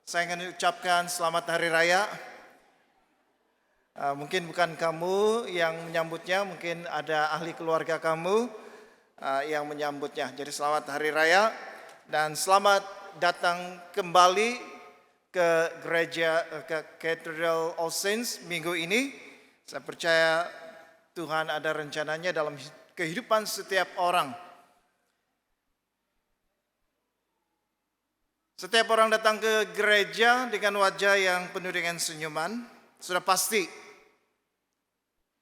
Saya ingin ucapkan selamat hari raya. Mungkin bukan kamu yang menyambutnya, mungkin ada ahli keluarga kamu yang menyambutnya. Jadi selamat hari raya dan selamat datang kembali ke gereja, ke Cathedral All Saints minggu ini. Saya percaya Tuhan ada rencananya dalam kehidupan setiap orang. Setiap orang datang ke gereja dengan wajah yang penuh dengan senyuman, sudah pasti.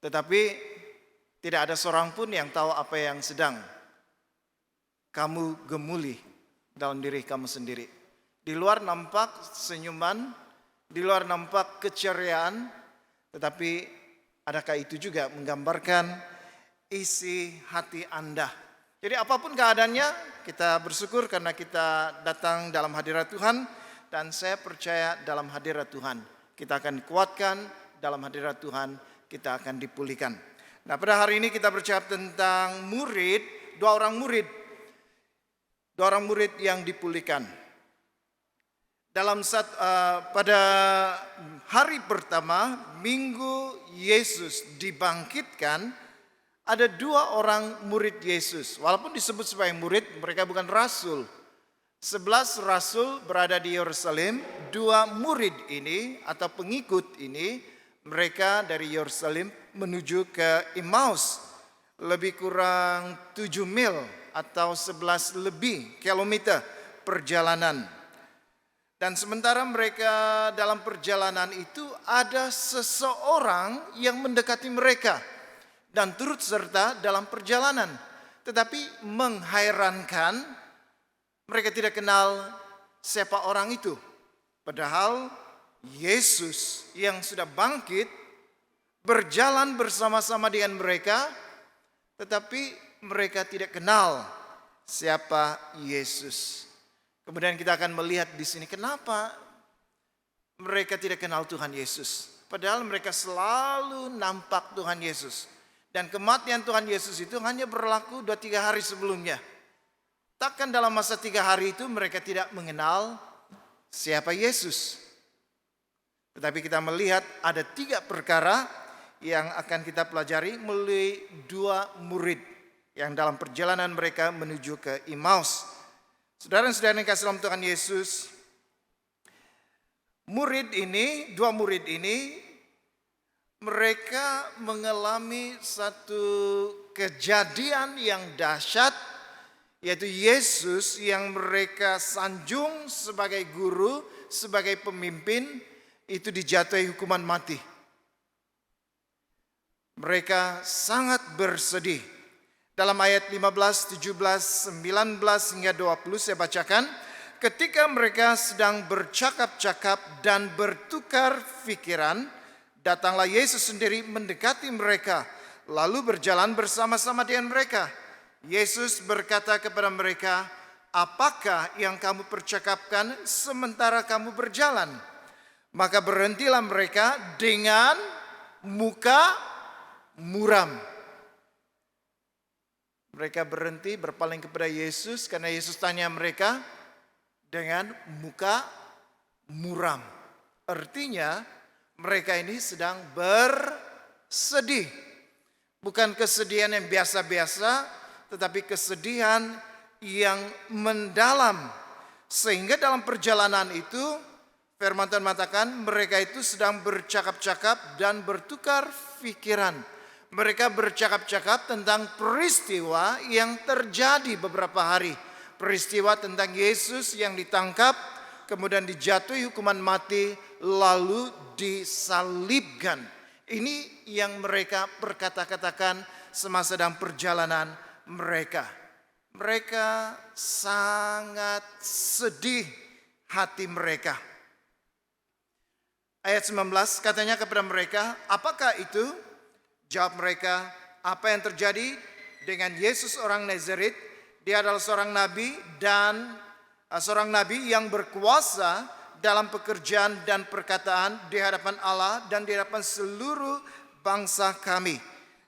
Tetapi tidak ada seorang pun yang tahu apa yang sedang kamu gemuli dalam diri kamu sendiri. Di luar nampak senyuman, di luar nampak keceriaan, tetapi adakah itu juga menggambarkan isi hati Anda? Jadi apapun keadaannya, kita bersyukur karena kita datang dalam hadirat Tuhan. Dan saya percaya dalam hadirat Tuhan kita akan dikuatkan, dalam hadirat Tuhan kita akan dipulihkan. Nah, pada hari ini kita bercakap tentang dua orang murid yang dipulihkan. Pada hari pertama, minggu Yesus dibangkitkan, ada dua orang murid Yesus. Walaupun disebut sebagai murid, mereka bukan rasul. 11 rasul berada di Yerusalem. Dua murid ini atau pengikut ini, mereka dari Yerusalem menuju ke Emmaus. Lebih kurang 7 mil atau 11 lebih kilometer perjalanan. Dan sementara mereka dalam perjalanan itu, ada seseorang yang mendekati mereka dan turut serta dalam perjalanan. Tetapi menghairankan, mereka tidak kenal siapa orang itu. Padahal Yesus yang sudah bangkit berjalan bersama-sama dengan mereka, tetapi mereka tidak kenal siapa Yesus. Kemudian kita akan melihat di sini kenapa mereka tidak kenal Tuhan Yesus. Padahal mereka selalu nampak Tuhan Yesus. Dan kematian Tuhan Yesus itu hanya berlaku 2-3 hari sebelumnya. Takkan dalam masa 3 hari itu mereka tidak mengenal siapa Yesus. Tetapi kita melihat ada 3 perkara yang akan kita pelajari melalui 2 murid yang dalam perjalanan mereka menuju ke Emmaus. Saudara-saudara yang kasih dalam Tuhan Yesus, dua murid ini, mereka mengalami satu kejadian yang dahsyat, yaitu Yesus yang mereka sanjung sebagai guru, sebagai pemimpin, itu dijatuhi hukuman mati. Mereka sangat bersedih. Dalam ayat 15, 17, 19 hingga 20 saya bacakan. Ketika mereka sedang bercakap-cakap dan bertukar pikiran, datanglah Yesus sendiri mendekati mereka, lalu berjalan bersama-sama dengan mereka. Yesus berkata kepada mereka, "Apakah yang kamu percakapkan sementara kamu berjalan?" Maka berhentilah mereka dengan muka muram. Mereka berhenti berpaling kepada Yesus karena Yesus tanya mereka dengan muka muram. Artinya mereka ini sedang bersedih. Bukan kesedihan yang biasa-biasa, tetapi kesedihan yang mendalam. Sehingga dalam perjalanan itu, firman Tuhan mengatakan mereka itu sedang bercakap-cakap dan bertukar pikiran. Mereka bercakap-cakap tentang peristiwa yang terjadi beberapa hari. Peristiwa tentang Yesus yang ditangkap, kemudian dijatuhi hukuman mati, lalu disalibkan. Ini yang mereka berkata-katakan semasa dalam perjalanan mereka. Mereka sangat sedih hati mereka. Ayat 19 katanya kepada mereka, "Apakah itu?" Jawab mereka, "Apa yang terjadi dengan Yesus orang Nazaret? Dia adalah seorang nabi dan seorang nabi yang berkuasa dalam pekerjaan dan perkataan di hadapan Allah dan di hadapan seluruh bangsa kami.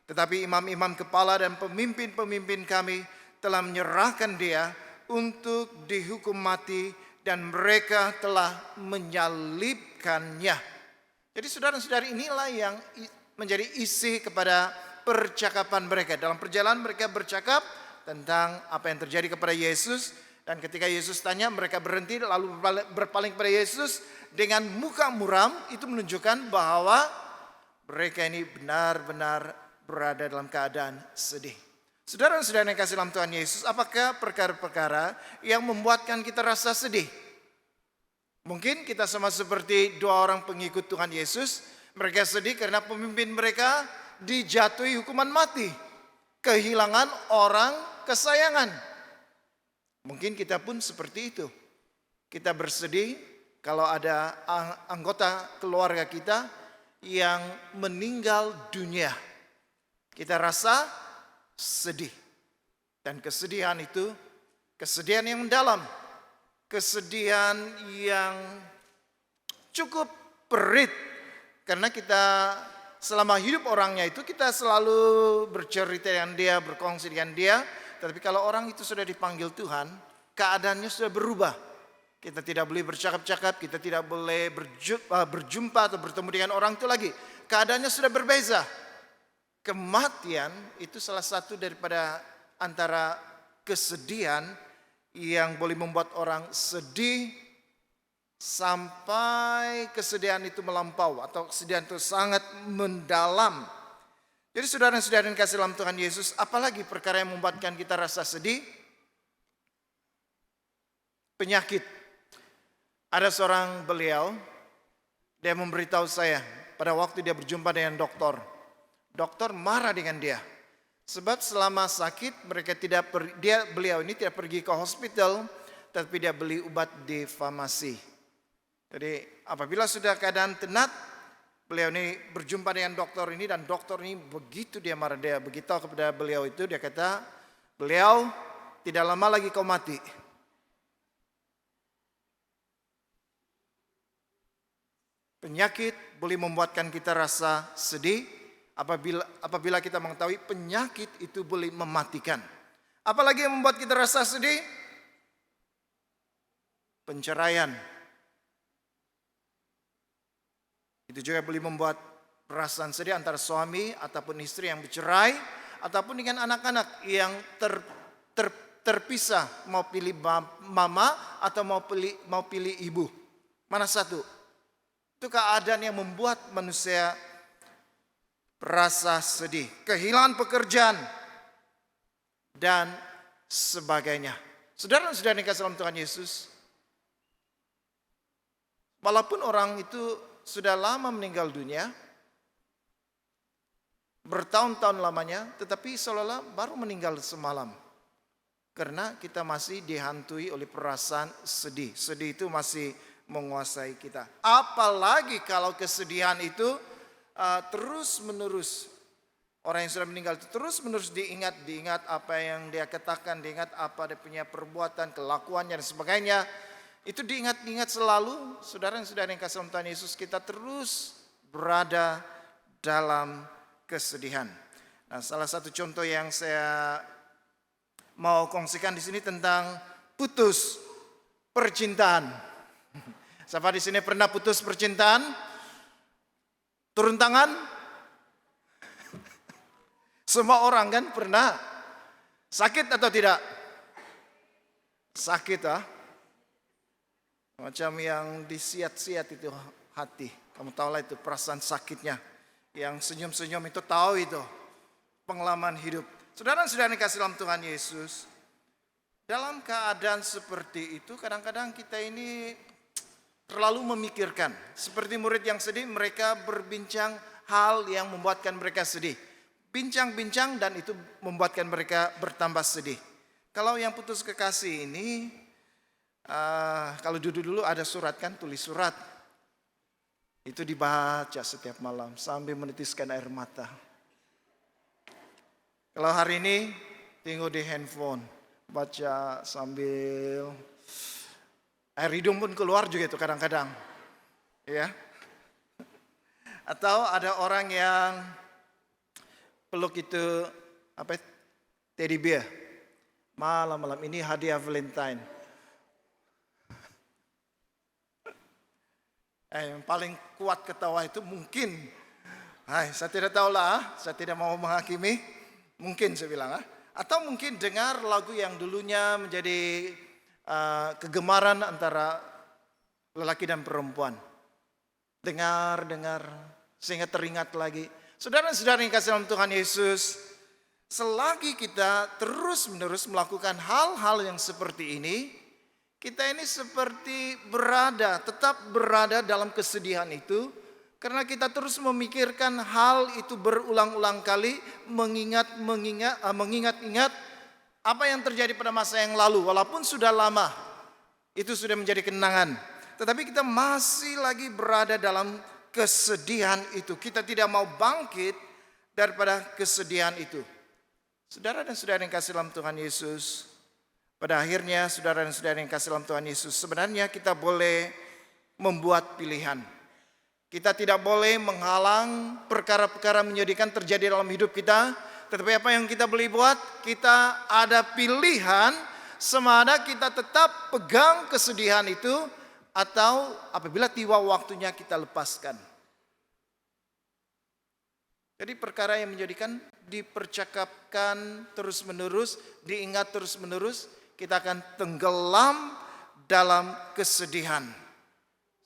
Tetapi imam-imam kepala dan pemimpin-pemimpin kami telah menyerahkan dia untuk dihukum mati dan mereka telah menyalibkannya. Jadi saudara-saudari, inilah yang menjadi isi kepada percakapan mereka. Dalam perjalanan mereka bercakap tentang apa yang terjadi kepada Yesus. Dan ketika Yesus tanya, mereka berhenti lalu berpaling kepada Yesus dengan muka muram. Itu menunjukkan bahwa mereka ini benar-benar berada dalam keadaan sedih. Saudara-saudara yang kasih dalam Tuhan Yesus, apakah perkara-perkara yang membuatkan kita rasa sedih? Mungkin kita sama seperti dua orang pengikut Tuhan Yesus. Mereka sedih karena pemimpin mereka dijatuhi hukuman mati. Kehilangan orang kesayangan. Mungkin kita pun seperti itu. Kita bersedih kalau ada anggota keluarga kita yang meninggal dunia. Kita rasa sedih. Dan kesedihan itu kesedihan yang mendalam. Kesedihan yang cukup perit. Karena kita selama hidup orangnya itu kita selalu bercerita dengan dia, berkongsi dengan dia. Tapi kalau orang itu sudah dipanggil Tuhan, keadaannya sudah berubah. Kita tidak boleh bercakap-cakap, kita tidak boleh berjumpa atau bertemu dengan orang itu lagi. Keadaannya sudah berbeza. Kematian itu salah satu daripada antara kesedihan yang boleh membuat orang sedih sampai kesedihan itu melampau atau kesedihan itu sangat mendalam. Jadi saudara-saudara yang kasih dalam Tuhan Yesus, apalagi perkara yang membuatkan kita rasa sedih? Penyakit. Ada seorang beliau, dia memberitahu saya pada waktu dia berjumpa dengan dokter. Dokter marah dengan dia. Sebab selama sakit beliau ini tidak pergi ke hospital, tapi dia beli obat di farmasi. Jadi apabila sudah keadaan tenat, beliau ini berjumpa dengan dokter ini dan dokter ini begitu dia marah, dia beritahu kepada beliau itu, dia kata, beliau tidak lama lagi kau mati. Penyakit boleh membuatkan kita rasa sedih apabila kita mengetahui penyakit itu boleh mematikan. Apalagi yang membuat kita rasa sedih? Penceraian. Itu juga boleh membuat perasaan sedih antara suami ataupun istri yang bercerai, ataupun dengan anak-anak yang terpisah, mau pilih mama atau mau pilih ibu. Mana satu? Itu keadaan yang membuat manusia rasa sedih, kehilangan pekerjaan dan sebagainya. Saudara-saudara yang kasih dalam Tuhan Yesus, walaupun orang itu sudah lama meninggal dunia, bertahun-tahun lamanya, tetapi seolah-olah baru meninggal semalam. Karena kita masih dihantui oleh perasaan sedih. Sedih itu masih menguasai kita. Apalagi kalau kesedihan itu terus menerus. Orang yang sudah meninggal itu terus menerus diingat apa yang dia katakan, diingat apa dia punya perbuatan, kelakuannya dan sebagainya. Itu diingat-ingat selalu. Saudara-saudara yang kasih dalam Tuhan Yesus, kita terus berada dalam kesedihan. Nah, salah satu contoh yang saya mau kongsikan di sini tentang putus percintaan. Siapa di sini pernah putus percintaan? Turun tangan. Semua orang kan pernah. Sakit atau tidak? Sakit Macam yang disiat-siat itu hati. Kamu tahulah itu perasaan sakitnya. Yang senyum-senyum itu tahu itu. Pengalaman hidup. Saudara-saudara yang kasih dalam Tuhan Yesus, dalam keadaan seperti itu kadang-kadang kita ini terlalu memikirkan. Seperti murid yang sedih, mereka berbincang hal yang membuatkan mereka sedih. Bincang-bincang dan itu membuatkan mereka bertambah sedih. Kalau yang putus kekasih ini, kalau dulu ada surat kan, tulis surat. Itu dibaca setiap malam sambil menitiskan air mata. Kalau hari ini tengok di handphone, baca sambil air hidung pun keluar juga itu kadang-kadang. Ya. Atau ada orang yang peluk itu teddy bear. Malam-malam ini hadiah Valentine. Yang paling kuat ketawa itu mungkin. Saya tidak tahu lah, saya tidak mau menghakimi. Mungkin saya bilang. Atau mungkin dengar lagu yang dulunya menjadi kegemaran antara lelaki dan perempuan. Dengar sehingga teringat lagi. Saudara-saudara yang kasih dalam Tuhan Yesus, selagi kita terus-menerus melakukan hal-hal yang seperti ini, kita ini seperti tetap berada dalam kesedihan itu, karena kita terus memikirkan hal itu berulang-ulang kali, mengingat-ingat apa yang terjadi pada masa yang lalu, walaupun sudah lama, itu sudah menjadi kenangan. Tetapi kita masih lagi berada dalam kesedihan itu. Kita tidak mau bangkit daripada kesedihan itu. Saudara dan saudara yang kasih dalam Tuhan Yesus, pada akhirnya saudara dan saudara yang kasih dalam Tuhan Yesus, sebenarnya kita boleh membuat pilihan. Kita tidak boleh menghalang perkara-perkara menyedihkan terjadi dalam hidup kita. Tetapi apa yang kita boleh buat, kita ada pilihan semana kita tetap pegang kesedihan itu, atau apabila tiba waktunya kita lepaskan. Jadi perkara yang menjadikan dipercakapkan terus-menerus, diingat terus-menerus, kita akan tenggelam dalam kesedihan.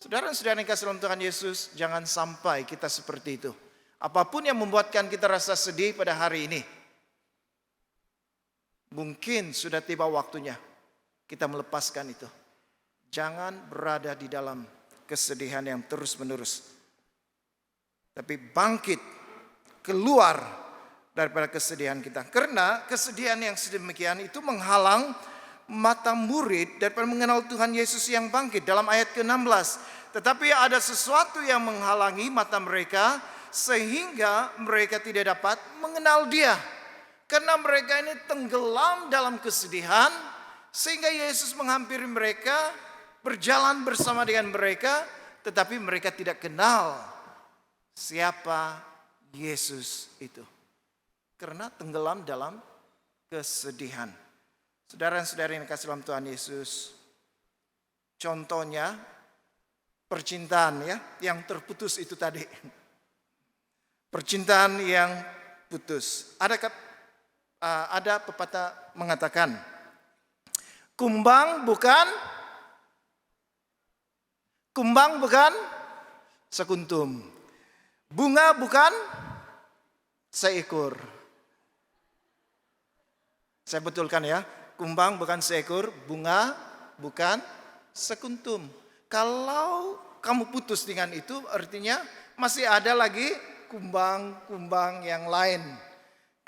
Saudara-saudara yang kasih dalam Tuhan Yesus, jangan sampai kita seperti itu. Apapun yang membuatkan kita rasa sedih pada hari ini, mungkin sudah tiba waktunya kita melepaskan itu. Jangan berada di dalam kesedihan yang terus-menerus. Tapi bangkit, keluar daripada kesedihan kita. Karena kesedihan yang sedemikian itu menghalang mata murid daripada mengenal Tuhan Yesus yang bangkit. Dalam ayat ke-16. Tetapi ada sesuatu yang menghalangi mata mereka, sehingga mereka tidak dapat mengenal Dia. Karena mereka ini tenggelam dalam kesedihan, sehingga Yesus menghampiri mereka, berjalan bersama dengan mereka, tetapi mereka tidak kenal siapa Yesus itu. Karena tenggelam dalam kesedihan. Saudara dan saudari yang kasih dalam Tuhan Yesus, contohnya percintaan yang terputus itu tadi. Percintaan yang putus. Ada pepatah mengatakan, kumbang bukan sekuntum. Bunga bukan seekor. Saya betulkan ya. Kumbang bukan seekor, bunga bukan sekuntum. Kalau kamu putus dengan itu, artinya masih ada lagi kumbang-kumbang yang lain.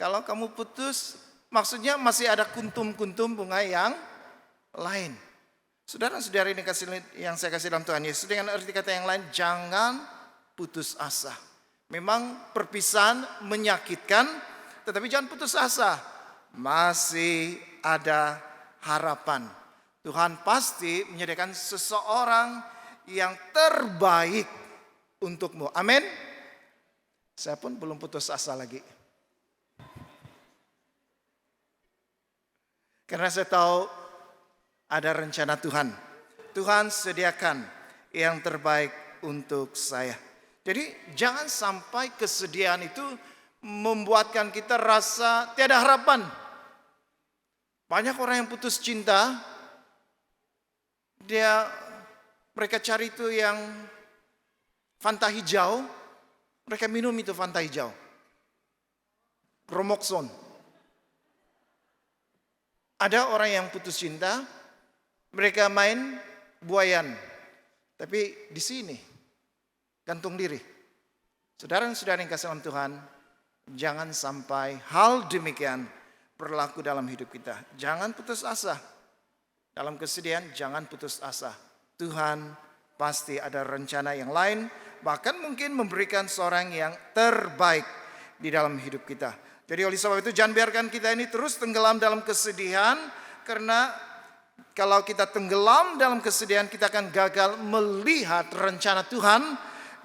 Kalau kamu putus, maksudnya masih ada kuntum-kuntum bunga yang lain. Saudara-saudara yang saya kasih dalam Tuhan Yesus, dengan arti kata yang lain, jangan putus asa. Memang perpisahan menyakitkan, tetapi jangan putus asa. Masih ada harapan. Tuhan pasti menyediakan seseorang yang terbaik untukmu. Amin. Saya pun belum putus asa lagi. Karena saya tahu ada rencana Tuhan. Tuhan sediakan yang terbaik untuk saya. Jadi jangan sampai kesedihan itu membuatkan kita rasa tiada harapan. Banyak orang yang putus cinta, mereka cari itu yang Fanta hijau, mereka minum itu Fanta hijau. Romoxon. Ada orang yang putus cinta, mereka main buayan. Tapi di sini, gantung diri. Saudara-saudara yang kasih dalam Tuhan, jangan sampai hal demikian berlaku dalam hidup kita. Jangan putus asa. Dalam kesedihan, jangan putus asa. Tuhan pasti ada rencana yang lain, bahkan mungkin memberikan seorang yang terbaik di dalam hidup kita. Jadi oleh sebab itu jangan biarkan kita ini terus tenggelam dalam kesedihan, karena kalau kita tenggelam dalam kesedihan, kita akan gagal melihat rencana Tuhan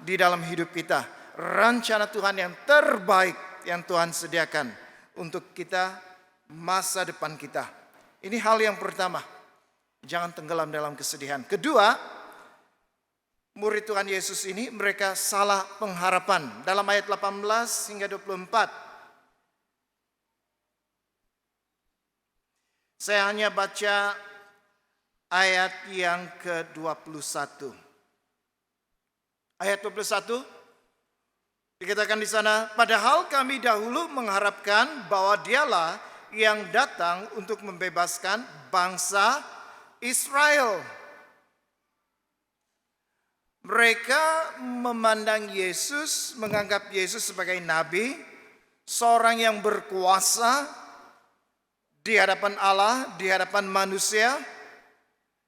di dalam hidup kita. Rencana Tuhan yang terbaik yang Tuhan sediakan untuk kita, masa depan kita. Ini hal yang pertama. Jangan tenggelam dalam kesedihan. Kedua, murid Tuhan Yesus ini mereka salah pengharapan. Dalam ayat 18 hingga 24. Saya hanya baca ayat yang ke-21. Ayat 21 dikatakan di sana, padahal kami dahulu mengharapkan bahwa Dialah yang datang untuk membebaskan bangsa Israel. Mereka memandang Yesus, menganggap Yesus sebagai nabi, seorang yang berkuasa di hadapan Allah, di hadapan manusia.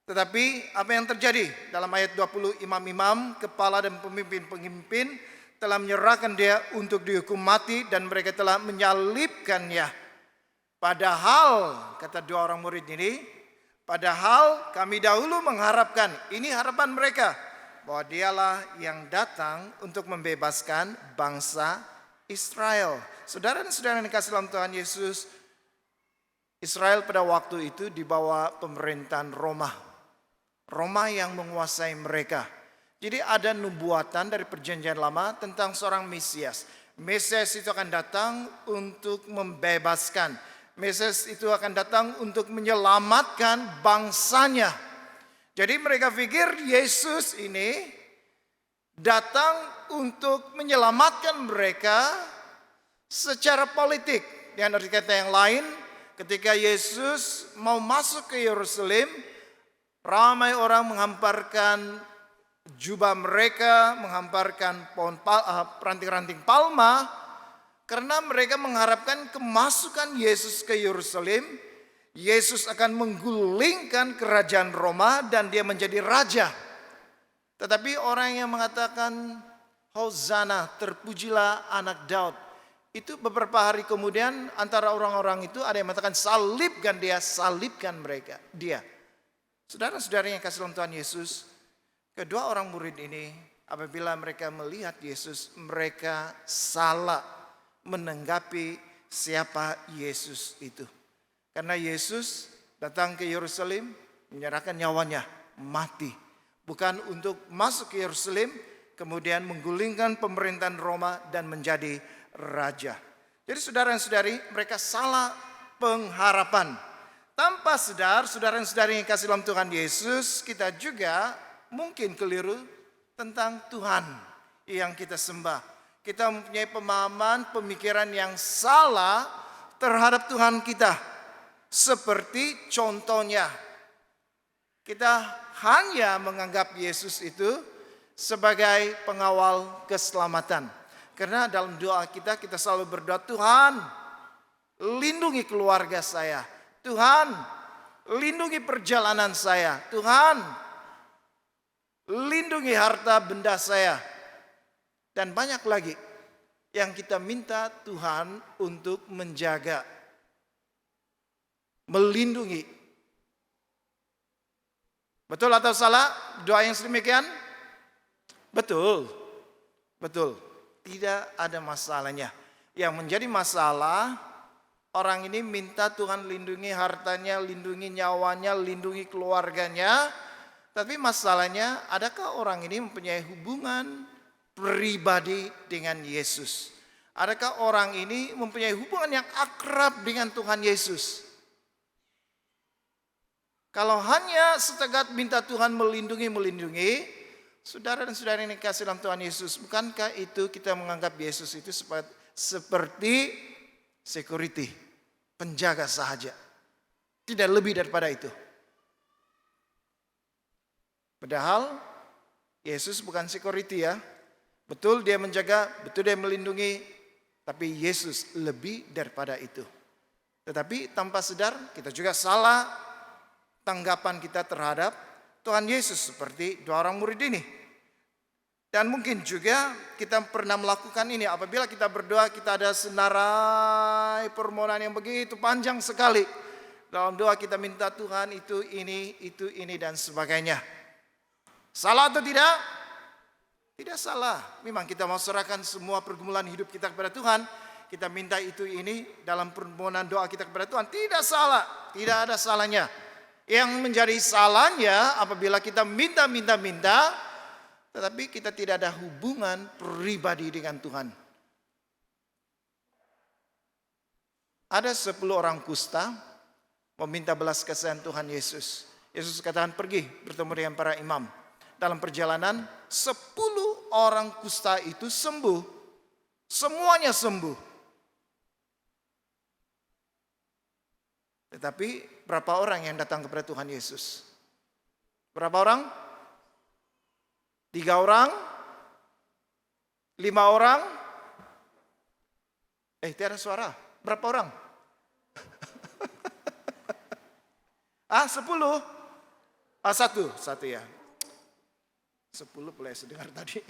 Tetapi apa yang terjadi? Dalam ayat 20, imam-imam, kepala dan pemimpin-pemimpin telah menyerahkan dia untuk dihukum mati dan mereka telah menyalibkannya. Padahal, kata dua orang murid ini, padahal kami dahulu mengharapkan, ini harapan mereka, bahwa Dialah yang datang untuk membebaskan bangsa Israel. Saudara dan saudara yang dikasihi dalam Tuhan Yesus, Israel pada waktu itu di bawah pemerintahan Roma. Roma yang menguasai mereka. Jadi ada nubuatan dari perjanjian lama tentang seorang Mesias. Mesias itu akan datang untuk membebaskan. Mesias itu akan datang untuk menyelamatkan bangsanya. Jadi mereka pikir Yesus ini datang untuk menyelamatkan mereka secara politik. Dengan arti kata yang lain, ketika Yesus mau masuk ke Yerusalem, ramai orang menghamparkan jubah mereka, menghamparkan ranting-ranting palma, karena mereka mengharapkan kemasukan Yesus ke Yerusalem. Yesus akan menggulingkan kerajaan Roma dan dia menjadi raja. Tetapi orang yang mengatakan Hosana, terpujilah anak Daud, itu beberapa hari kemudian antara orang-orang itu ada yang mengatakan salibkan dia, salibkan mereka, dia. Saudara-saudara yang kasih dalam Tuhan Yesus, kedua orang murid ini apabila mereka melihat Yesus, mereka salah menanggapi siapa Yesus itu. Karena Yesus datang ke Yerusalem, menyerahkan nyawanya, mati. Bukan untuk masuk ke Yerusalem, kemudian menggulingkan pemerintahan Roma dan menjadi raja. Jadi saudara dan saudari, mereka salah pengharapan. Tanpa sadar, saudara dan saudari yang kasih dalam Tuhan Yesus, kita juga mungkin keliru tentang Tuhan yang kita sembah. Kita mempunyai pemahaman, pemikiran yang salah terhadap Tuhan kita. Seperti contohnya, kita hanya menganggap Yesus itu sebagai pengawal keselamatan. Karena dalam doa kita selalu berdoa, Tuhan lindungi keluarga saya. Tuhan lindungi perjalanan saya. Tuhan lindungi harta benda saya. Dan banyak lagi yang kita minta Tuhan untuk menjaga, melindungi. Betul atau salah doa yang sedemikian? Betul. Betul. Tidak ada masalahnya. Yang menjadi masalah, orang ini minta Tuhan lindungi hartanya, lindungi nyawanya, lindungi keluarganya. Tapi masalahnya, adakah orang ini mempunyai hubungan pribadi dengan Yesus? Adakah orang ini mempunyai hubungan yang akrab dengan Tuhan Yesus? Kalau hanya setegak minta Tuhan melindungi, saudara dan saudara yang dikasih dalam Tuhan Yesus, bukankah itu kita menganggap Yesus itu seperti security, penjaga sahaja? Tidak lebih daripada itu. Padahal Yesus bukan security ya. Betul dia menjaga, betul dia melindungi, tapi Yesus lebih daripada itu. Tetapi tanpa sadar kita juga salah tanggapan kita terhadap Tuhan Yesus seperti dua orang murid ini. Dan mungkin juga kita pernah melakukan ini. Apabila kita berdoa, kita ada senarai permohonan yang begitu panjang sekali. Dalam doa kita minta Tuhan itu ini dan sebagainya. Salah atau tidak? Tidak salah. Memang kita mau serahkan semua pergumulan hidup kita kepada Tuhan. Kita minta itu ini dalam permohonan doa kita kepada Tuhan. Tidak salah. Tidak ada salahnya. Yang menjadi salahnya apabila kita minta, tetapi kita tidak ada hubungan pribadi dengan Tuhan. Ada 10 orang kusta meminta belas kasihan Tuhan Yesus. Yesus katakan pergi bertemu dengan para imam. Dalam perjalanan 10 orang kusta itu sembuh. Semuanya sembuh. Tetapi berapa orang yang datang kepada Tuhan Yesus? Berapa orang? 3 orang? 5 orang? Tiada suara. Berapa orang? 10? Satu ya. 10 boleh saya dengar tadi.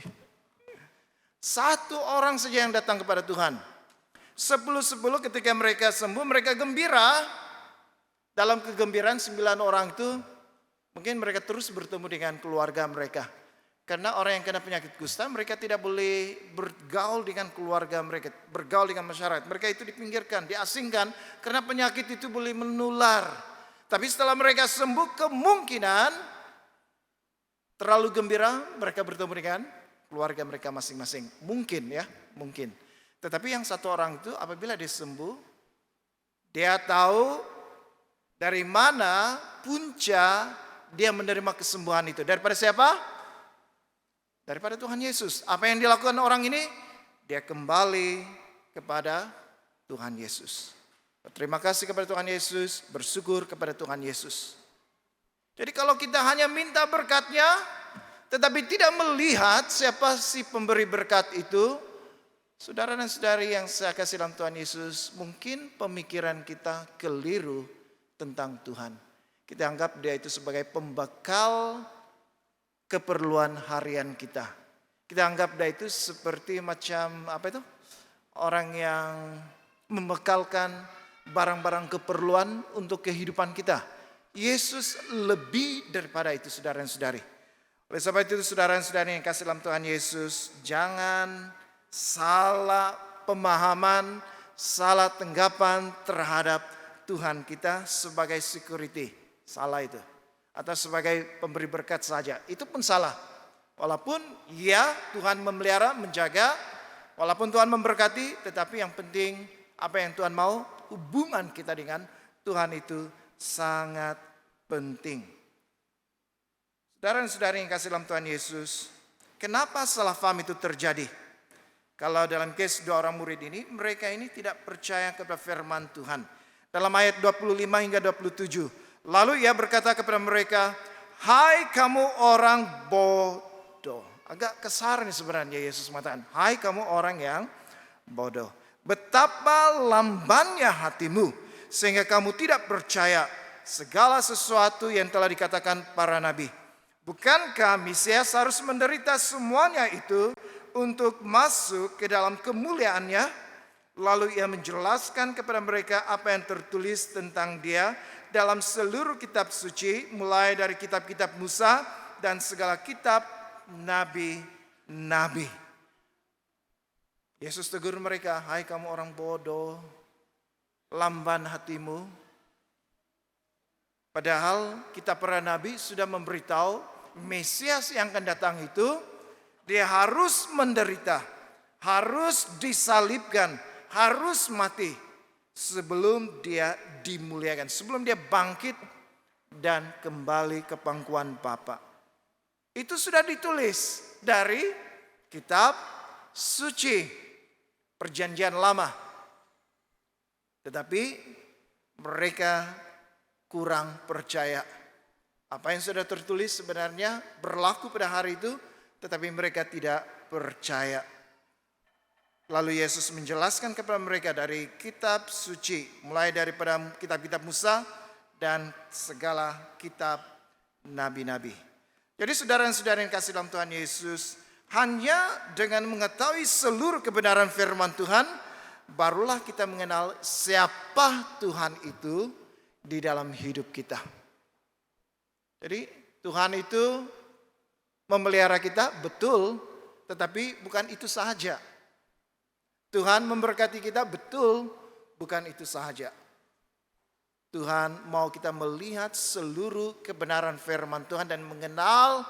1 orang saja yang datang kepada Tuhan. 10 ketika mereka sembuh, mereka gembira. Dalam kegembiraan 9 orang itu, mungkin mereka terus bertemu dengan keluarga mereka. Karena orang yang kena penyakit kusta, mereka tidak boleh bergaul dengan keluarga mereka, bergaul dengan masyarakat. Mereka itu dipinggirkan, diasingkan, karena penyakit itu boleh menular. Tapi setelah mereka sembuh, kemungkinan terlalu gembira, mereka bertemu dengan keluarga mereka masing-masing. Mungkin ya, mungkin. Tetapi yang 1 orang itu apabila dia sembuh, dia tahu dari mana punca dia menerima kesembuhan itu. Daripada siapa? Daripada Tuhan Yesus. Apa yang dilakukan orang ini? Dia kembali kepada Tuhan Yesus. Berterima kasih kepada Tuhan Yesus, bersyukur kepada Tuhan Yesus. Jadi kalau kita hanya minta berkatnya, tetapi tidak melihat siapa si pemberi berkat itu, saudara dan saudari yang saya kasih dalam Tuhan Yesus, mungkin pemikiran kita keliru tentang Tuhan. Kita anggap dia itu sebagai pembekal keperluan harian kita. Kita anggap dia itu seperti macam orang yang membekalkan barang-barang keperluan untuk kehidupan kita. Yesus lebih daripada itu, saudara dan saudari. Oleh sebab itu, saudara dan saudari yang kasih dalam Tuhan Yesus, jangan salah pemahaman, salah tanggapan terhadap Tuhan kita sebagai security. Salah itu. Atau sebagai pemberi berkat saja. Itu pun salah. Walaupun ya Tuhan memelihara, menjaga, walaupun Tuhan memberkati, tetapi yang penting apa yang Tuhan mau, hubungan kita dengan Tuhan itu sangat penting. Saudara dan saudari yang kasih dalam Tuhan Yesus, kenapa salah paham itu terjadi? Kalau dalam case 2 orang murid ini, mereka ini tidak percaya kepada firman Tuhan. Dalam ayat 25 hingga 27. Lalu ia berkata kepada mereka, hai kamu orang bodoh. Agak kasar nih sebenarnya Yesus mengatakan, hai kamu orang yang bodoh. Betapa lambannya hatimu sehingga kamu tidak percaya segala sesuatu yang telah dikatakan para nabi. Bukankah Mesias harus menderita semuanya itu untuk masuk ke dalam kemuliaannya? Lalu ia menjelaskan kepada mereka apa yang tertulis tentang dia dalam seluruh kitab suci, mulai dari kitab-kitab Musa dan segala kitab nabi-nabi. Yesus tegur mereka, hai kamu orang bodoh, lamban hatimu. Padahal kitab para nabi sudah memberitahu Mesias yang akan datang itu, dia harus menderita, harus disalibkan, harus mati sebelum dia dimuliakan, sebelum dia bangkit dan kembali ke pangkuan Bapa. Itu sudah ditulis dari kitab suci Perjanjian Lama. Tetapi mereka kurang percaya. Apa yang sudah tertulis sebenarnya berlaku pada hari itu, tetapi mereka tidak percaya. Lalu Yesus menjelaskan kepada mereka dari kitab suci, mulai daripada kitab-kitab Musa dan segala kitab nabi-nabi. Jadi saudara dan saudara yang kasih dalam Tuhan Yesus, hanya dengan mengetahui seluruh kebenaran firman Tuhan, barulah kita mengenal siapa Tuhan itu di dalam hidup kita. Jadi Tuhan itu memelihara kita, betul, tetapi bukan itu sahaja. Tuhan memberkati kita, betul, bukan itu sahaja. Tuhan mau kita melihat seluruh kebenaran firman Tuhan dan mengenal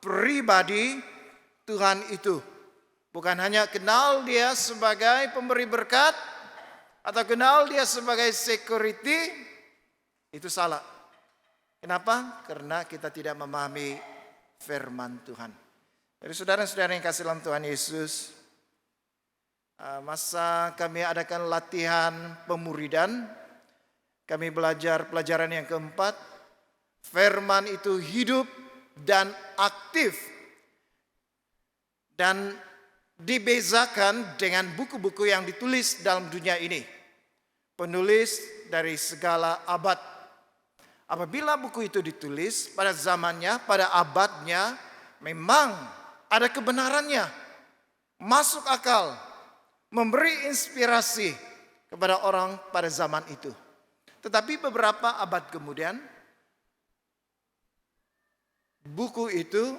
pribadi Tuhan itu. Bukan hanya kenal dia sebagai pemberi berkat atau kenal dia sebagai security, itu salah. Kenapa? Karena kita tidak memahami firman Tuhan. Jadi saudara-saudara yang kasih dalam Tuhan Yesus, masa kami adakan latihan pemuridan, kami belajar pelajaran yang keempat, firman itu hidup dan aktif dan dibezakan dengan buku-buku yang ditulis dalam dunia ini. Penulis dari segala abad. Apabila buku itu ditulis pada zamannya, pada abadnya, memang ada kebenarannya, masuk akal, memberi inspirasi kepada orang pada zaman itu. Tetapi beberapa abad kemudian, buku itu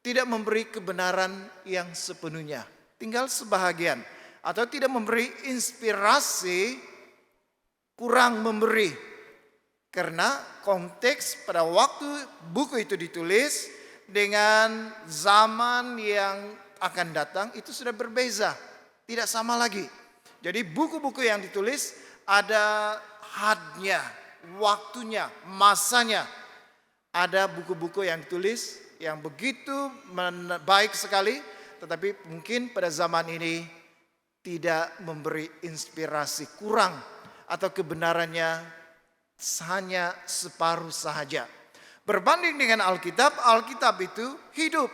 tidak memberi kebenaran yang sepenuhnya, tinggal sebahagian, atau tidak memberi inspirasi, kurang memberi. Karena konteks pada waktu buku itu ditulis dengan zaman yang akan datang itu sudah berbeza, tidak sama lagi. Jadi buku-buku yang ditulis ada hadnya, waktunya, masanya. Ada buku-buku yang ditulis yang begitu baik sekali, tetapi mungkin pada zaman ini tidak memberi inspirasi, kurang, atau kebenarannya hanya separuh sahaja. Berbanding dengan Alkitab, Alkitab itu hidup.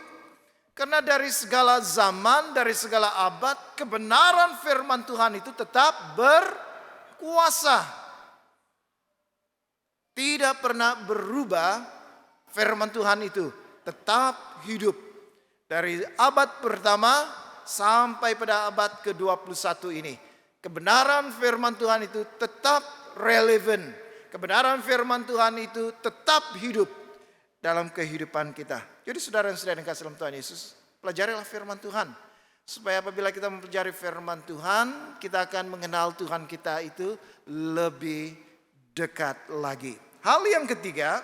Karena dari segala zaman, dari segala abad, kebenaran firman Tuhan itu tetap berkuasa. Tidak pernah berubah, firman Tuhan itu tetap hidup. Dari abad pertama sampai pada abad ke-21 ini. Kebenaran firman Tuhan itu tetap relevan. Kebenaran firman Tuhan itu tetap hidup dalam kehidupan kita. Jadi saudara-saudara yang kasih dalam Tuhan Yesus, pelajarilah firman Tuhan. Supaya apabila kita mempelajari firman Tuhan, kita akan mengenal Tuhan kita itu lebih dekat lagi. Hal yang ketiga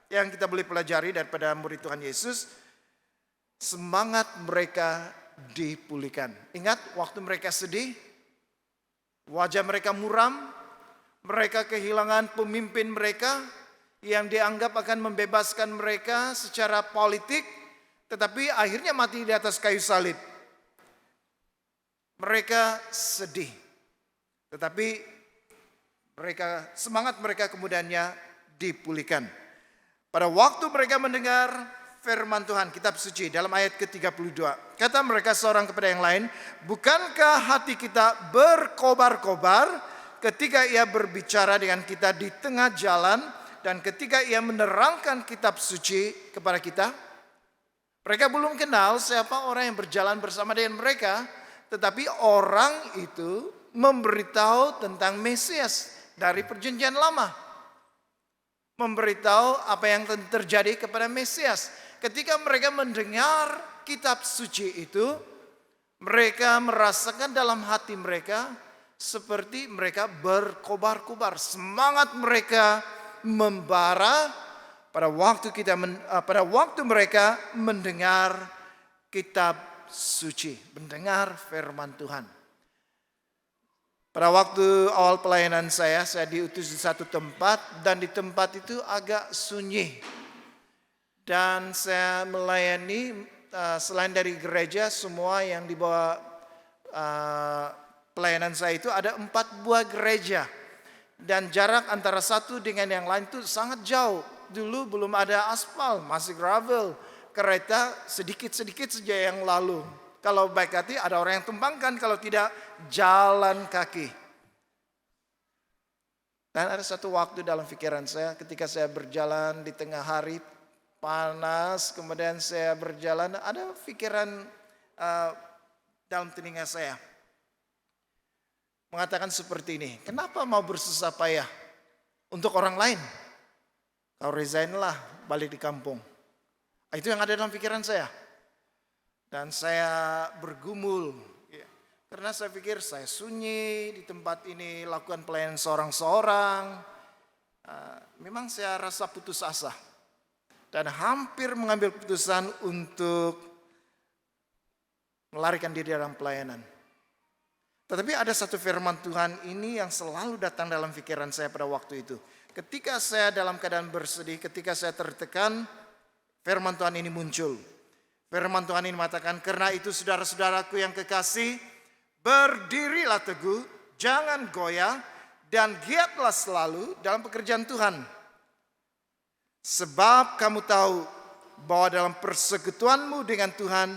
yang kita boleh pelajari daripada murid Tuhan Yesus, semangat mereka dipulihkan. Ingat waktu mereka sedih, wajah mereka muram, mereka kehilangan pemimpin mereka yang dianggap akan membebaskan mereka secara politik, tetapi akhirnya mati di atas kayu salib. Mereka sedih, tetapi semangat mereka kemudiannya dipulihkan. Pada waktu mereka mendengar firman Tuhan, kitab suci dalam ayat ke-32. Kata mereka seorang kepada yang lain, bukankah hati kita berkobar-kobar ketika ia berbicara dengan kita di tengah jalan dan ketika ia menerangkan kitab suci kepada kita? Mereka belum kenal siapa orang yang berjalan bersama dengan mereka, tetapi orang itu memberitahu tentang Mesias dari perjanjian lama. Memberitahu apa yang terjadi kepada Mesias. Ketika mereka mendengar kitab suci itu, mereka merasakan dalam hati mereka seperti mereka berkobar-kobar, semangat mereka membara pada waktu mereka mendengar kitab suci, mendengar firman Tuhan. Pada waktu awal pelayanan saya diutus di satu tempat dan di tempat itu agak sunyi. Dan saya melayani selain dari gereja, semua yang di bawah pelayanan saya itu ada 4 buah gereja. Dan jarak antara satu dengan yang lain itu sangat jauh. Dulu belum ada aspal, masih gravel. Kereta sedikit-sedikit saja yang lalu. Kalau baik hati ada orang yang tumpangkan, kalau tidak jalan kaki. Dan ada satu waktu dalam pikiran saya ketika saya berjalan di tengah hari panas, kemudian saya berjalan, ada pikiran dalam telinga saya. Mengatakan seperti ini, kenapa mau bersusah payah untuk orang lain? Kau resignlah, balik di kampung. Itu yang ada dalam pikiran saya. Dan saya bergumul, karena saya pikir saya sunyi di tempat ini, lakukan pelayanan seorang-seorang. Memang saya rasa putus asa. Dan hampir mengambil keputusan untuk melarikan diri dalam pelayanan. Tetapi ada satu firman Tuhan ini yang selalu datang dalam pikiran saya pada waktu itu. Ketika saya dalam keadaan bersedih, ketika saya tertekan, firman Tuhan ini muncul. Firman Tuhan ini mengatakan, karena itu saudara-saudaraku yang kekasih, berdirilah teguh, jangan goyah, dan giatlah selalu dalam pekerjaan Tuhan. Sebab kamu tahu bahwa dalam persekutuanmu dengan Tuhan,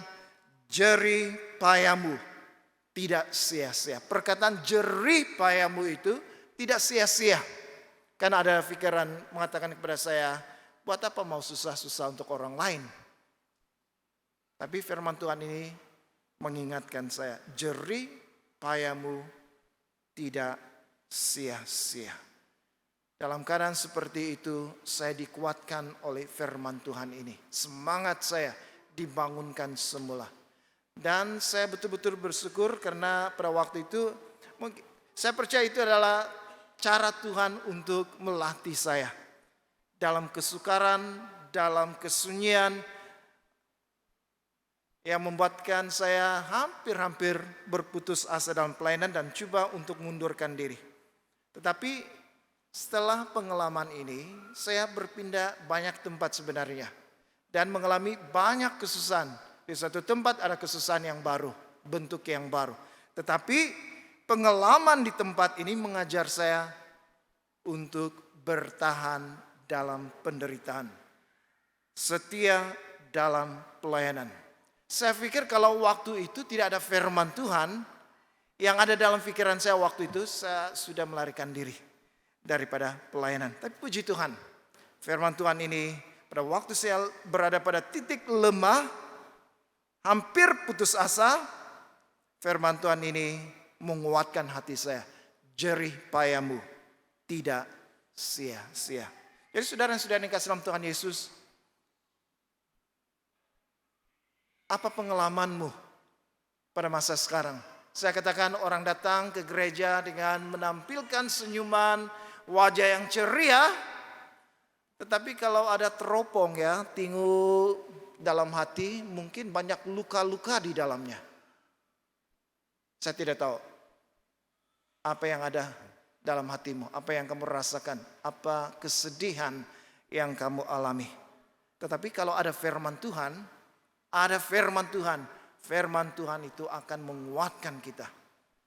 jerih payamu tidak sia-sia. Perkataan jerih payamu itu tidak sia-sia. Karena ada pikiran mengatakan kepada saya, buat apa mau susah-susah untuk orang lain? Tapi firman Tuhan ini mengingatkan saya, jerih payamu tidak sia-sia. Dalam keadaan seperti itu, saya dikuatkan oleh firman Tuhan ini. Semangat saya dibangunkan semula. Dan saya betul-betul bersyukur karena pada waktu itu, saya percaya itu adalah cara Tuhan untuk melatih saya. Dalam kesukaran, dalam kesunyian, yang membuatkan saya hampir-hampir berputus asa dalam pelayanan dan coba untuk mundurkan diri. Tetapi setelah pengalaman ini, saya berpindah banyak tempat sebenarnya. Dan mengalami banyak kesusahan. Di satu tempat ada kesusahan yang baru, bentuk yang baru. Tetapi pengalaman di tempat ini mengajar saya untuk bertahan dalam penderitaan. Setia dalam pelayanan. Saya pikir kalau waktu itu tidak ada firman Tuhan, yang ada dalam pikiran saya waktu itu, saya sudah melarikan diri daripada pelayanan. Tapi puji Tuhan, firman Tuhan ini pada waktu saya berada pada titik lemah, hampir putus asa, firman Tuhan ini menguatkan hati saya. Jerih payamu tidak sia-sia. Jadi saudara-saudara yang kasih dalam Tuhan Yesus, apa pengalamanmu pada masa sekarang? Saya katakan orang datang ke gereja dengan menampilkan senyuman, wajah yang ceria. Tetapi kalau ada teropong ya, tinggu dalam hati, mungkin banyak luka-luka di dalamnya. Saya tidak tahu apa yang ada dalam hatimu, apa yang kamu rasakan, apa kesedihan yang kamu alami. Tetapi kalau ada firman Tuhan, ada firman Tuhan. Firman Tuhan itu akan menguatkan kita.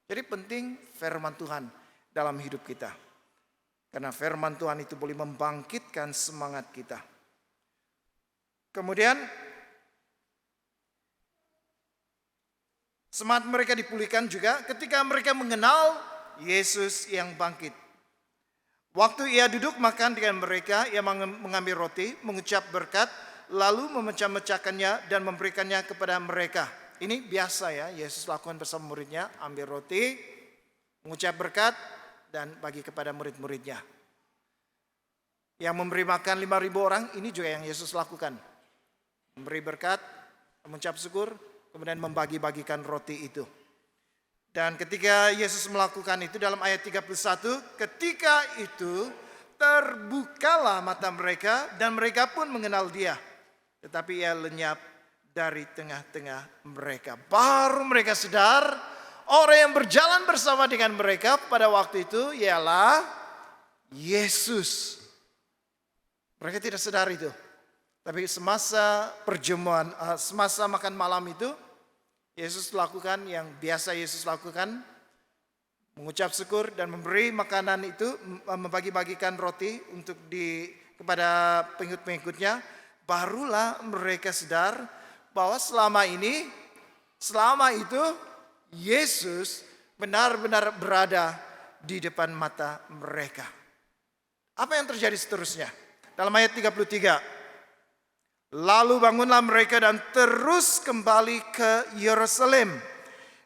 Jadi penting firman Tuhan dalam hidup kita. Karena firman Tuhan itu boleh membangkitkan semangat kita. Kemudian semangat mereka dipulihkan juga ketika mereka mengenal Yesus yang bangkit. Waktu ia duduk makan dengan mereka, ia mengambil roti, mengucap berkat, lalu memecah-mecahkannya dan memberikannya kepada mereka. Ini biasa ya, Yesus lakukan bersama muridnya, ambil roti, mengucap berkat, dan bagi kepada murid-muridnya. Yang memberi makan 5.000 orang, ini juga yang Yesus lakukan. Memberi berkat, mengucap syukur, kemudian membagi-bagikan roti itu. Dan ketika Yesus melakukan itu dalam ayat 31, ketika itu terbukalah mata mereka dan mereka pun mengenal dia. Tetapi ia lenyap dari tengah-tengah mereka. Baru mereka sadar orang yang berjalan bersama dengan mereka pada waktu itu ialah Yesus. Mereka tidak sadar itu. Tapi semasa perjamuan, semasa makan malam itu, Yesus lakukan yang biasa Yesus lakukan. Mengucap syukur dan memberi makanan itu, membagi-bagikan roti untuk kepada pengikut-pengikutnya. Barulah mereka sadar bahwa selama itu Yesus benar-benar berada di depan mata mereka. Apa yang terjadi seterusnya? Dalam ayat 33. Lalu bangunlah mereka dan terus kembali ke Yerusalem.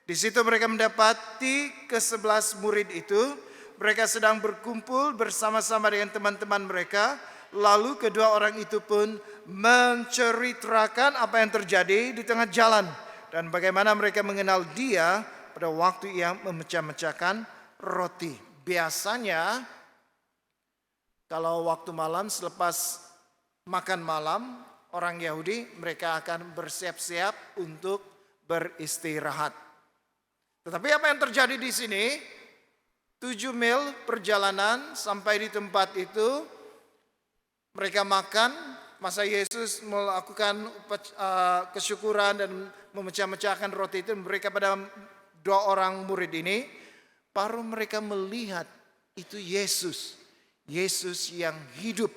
Di situ mereka mendapati ke-11 murid itu. Mereka sedang berkumpul bersama-sama dengan teman-teman mereka. Lalu kedua orang itu pun menceritakan apa yang terjadi di tengah jalan. Dan bagaimana mereka mengenal dia pada waktu ia memecah-mecahkan roti. Biasanya kalau waktu malam selepas makan malam, orang Yahudi mereka akan bersiap-siap untuk beristirahat. Tetapi apa yang terjadi di sini? 7 mil perjalanan sampai di tempat itu, mereka makan. Masa Yesus melakukan kesyukuran dan memecah-mecahkan roti itu, mereka pada 2 orang murid ini, baru mereka melihat itu Yesus. Yesus yang hidup.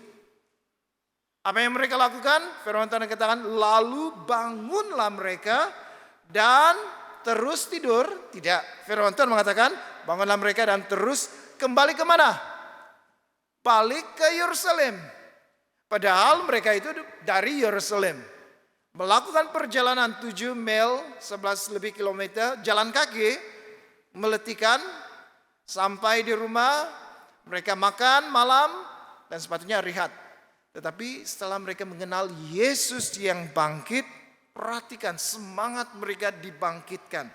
Apa yang mereka lakukan? Firman Tuhan katakan, lalu bangunlah mereka dan terus tidur. Tidak, firman Tuhan mengatakan, bangunlah mereka dan terus kembali kemana? Balik ke Yerusalem. Padahal mereka itu dari Yerusalem melakukan perjalanan 7 mil, 11 lebih kilometer, jalan kaki, meletikan, sampai di rumah, mereka makan malam, dan sepatutnya rehat. Tetapi setelah mereka mengenal Yesus yang bangkit, perhatikan semangat mereka dibangkitkan.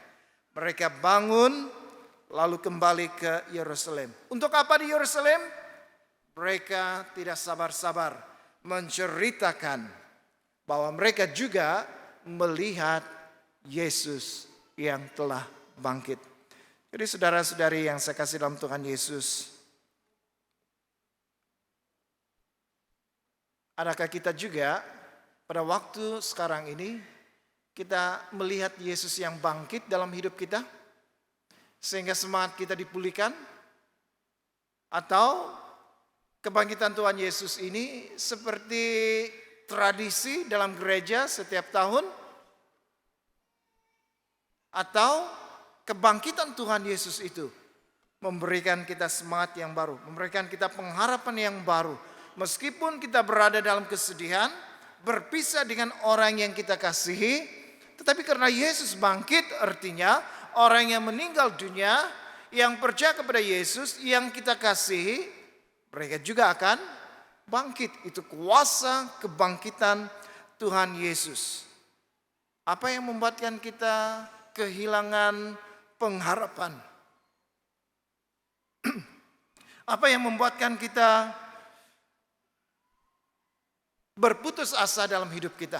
Mereka bangun, lalu kembali ke Yerusalem. Untuk apa di Yerusalem? Mereka tidak sabar-sabar menceritakan bahwa mereka juga melihat Yesus yang telah bangkit. Jadi saudara-saudari yang saya kasih dalam Tuhan Yesus, adakah kita juga pada waktu sekarang ini kita melihat Yesus yang bangkit dalam hidup kita sehingga semangat kita dipulihkan? Atau kebangkitan Tuhan Yesus ini seperti tradisi dalam gereja setiap tahun? Atau kebangkitan Tuhan Yesus itu memberikan kita semangat yang baru, memberikan kita pengharapan yang baru. Meskipun kita berada dalam kesedihan, berpisah dengan orang yang kita kasihi, tetapi karena Yesus bangkit, artinya orang yang meninggal dunia, yang percaya kepada Yesus, yang kita kasihi, mereka juga akan bangkit. Itu kuasa kebangkitan Tuhan Yesus. Apa yang membuatkan kita kehilangan pengharapan? Apa yang membuatkan kita berputus asa dalam hidup kita?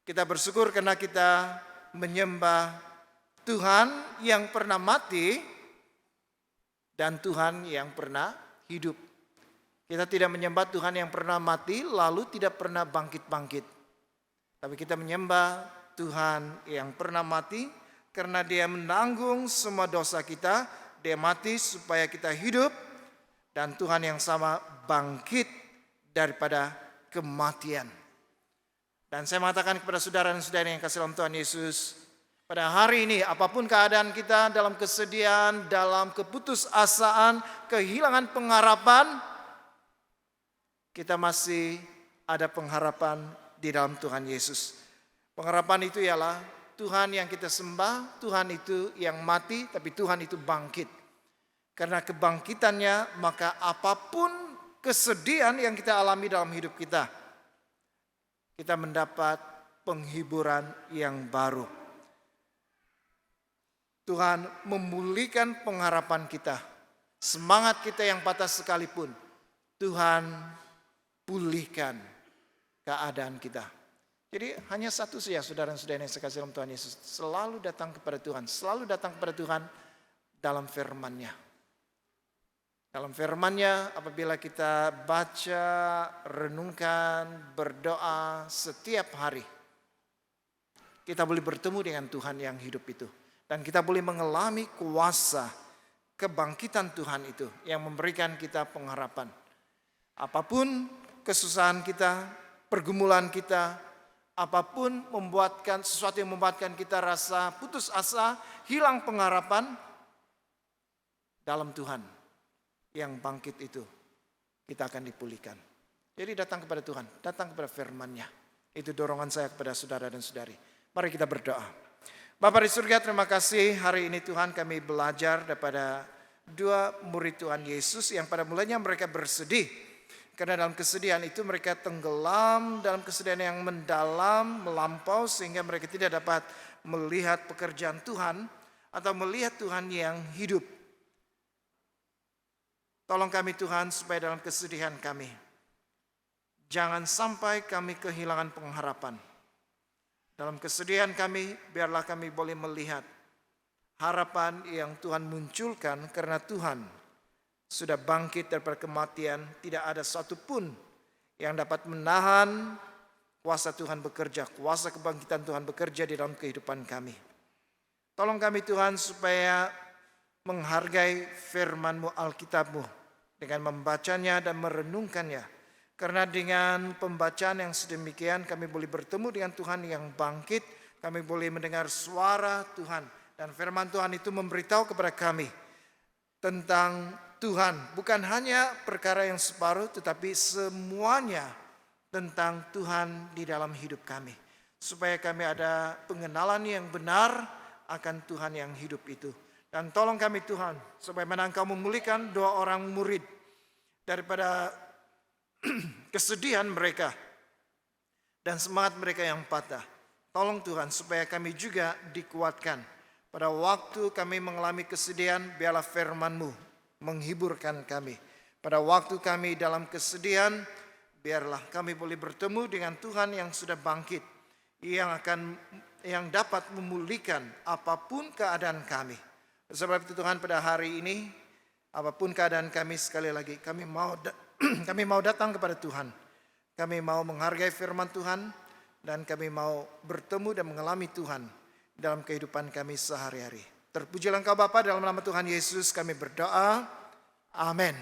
Kita bersyukur karena kita menyembah Tuhan yang pernah mati dan Tuhan yang pernah hidup. Kita tidak menyembah Tuhan yang pernah mati lalu tidak pernah bangkit-bangkit. Tapi kita menyembah Tuhan yang pernah mati karena Dia menanggung semua dosa kita. Dia mati supaya kita hidup, dan Tuhan yang sama bangkit daripada kematian. Dan saya mengatakan kepada saudara dan saudari yang kasih dalam Tuhan Yesus, pada hari ini apapun keadaan kita, dalam kesedihan, dalam keputusasaan, kehilangan pengharapan, kita masih ada pengharapan di dalam Tuhan Yesus. Pengharapan itu ialah Tuhan yang kita sembah, Tuhan itu yang mati, tapi Tuhan itu bangkit. Karena kebangkitannya, maka apapun kesedihan yang kita alami dalam hidup kita, kita mendapat penghiburan yang baru. Tuhan memulihkan pengharapan kita. Semangat kita yang patah sekalipun, Tuhan pulihkan keadaan kita. Jadi hanya satu saja saudara dan saudara yang saya kasih dalam Tuhan Yesus. Selalu datang kepada Tuhan. Selalu datang kepada Tuhan dalam firman-Nya. Dalam firman-Nya apabila kita baca, renungkan, berdoa setiap hari, kita boleh bertemu dengan Tuhan yang hidup itu. Dan kita boleh mengalami kuasa kebangkitan Tuhan itu yang memberikan kita pengharapan. Apapun kesusahan kita, pergumulan kita, apapun sesuatu yang membuatkan kita rasa putus asa, hilang pengharapan, dalam Tuhan yang bangkit itu kita akan dipulihkan. Jadi datang kepada Tuhan, datang kepada firman-Nya. Itu dorongan saya kepada saudara dan saudari. Mari kita berdoa. Bapa di surga, terima kasih hari ini Tuhan kami belajar daripada 2 murid Tuhan Yesus yang pada mulanya mereka bersedih. Karena dalam kesedihan itu mereka tenggelam dalam kesedihan yang mendalam, melampau sehingga mereka tidak dapat melihat pekerjaan Tuhan atau melihat Tuhan yang hidup. Tolong kami Tuhan supaya dalam kesedihan kami, Jangan sampai kami kehilangan pengharapan. Dalam kesedihan kami, biarlah kami boleh melihat harapan yang Tuhan munculkan karena Tuhan sudah bangkit daripada kematian. Tidak ada satupun yang dapat menahan kuasa Tuhan bekerja, kuasa kebangkitan Tuhan bekerja di dalam kehidupan kami. Tolong kami Tuhan supaya menghargai firman-Mu, Alkitab-Mu, dengan membacanya dan merenungkannya. Karena dengan pembacaan yang sedemikian kami boleh bertemu dengan Tuhan yang bangkit, kami boleh mendengar suara Tuhan. Dan firman Tuhan itu memberitahu kepada kami tentang Tuhan. Bukan hanya perkara yang separuh, tetapi semuanya tentang Tuhan di dalam hidup kami. Supaya kami ada pengenalan yang benar akan Tuhan yang hidup itu. Dan tolong kami Tuhan, supaya Engkau memulihkan 2 orang murid daripada kesedihan mereka dan semangat mereka yang patah. Tolong Tuhan supaya kami juga dikuatkan. Pada waktu kami mengalami kesedihan, biarlah firman-Mu menghiburkan kami. Pada waktu kami dalam kesedihan, biarlah kami boleh bertemu dengan Tuhan yang sudah bangkit, yang dapat memulihkan apapun keadaan kami. Sebab itu Tuhan, pada hari ini, apapun keadaan kami, sekali lagi kami mau datang kepada Tuhan. Kami mau menghargai firman Tuhan dan kami mau bertemu dan mengalami Tuhan dalam kehidupan kami sehari-hari. Terpujilah Engkau Bapa, dalam nama Tuhan Yesus kami berdoa. Amin.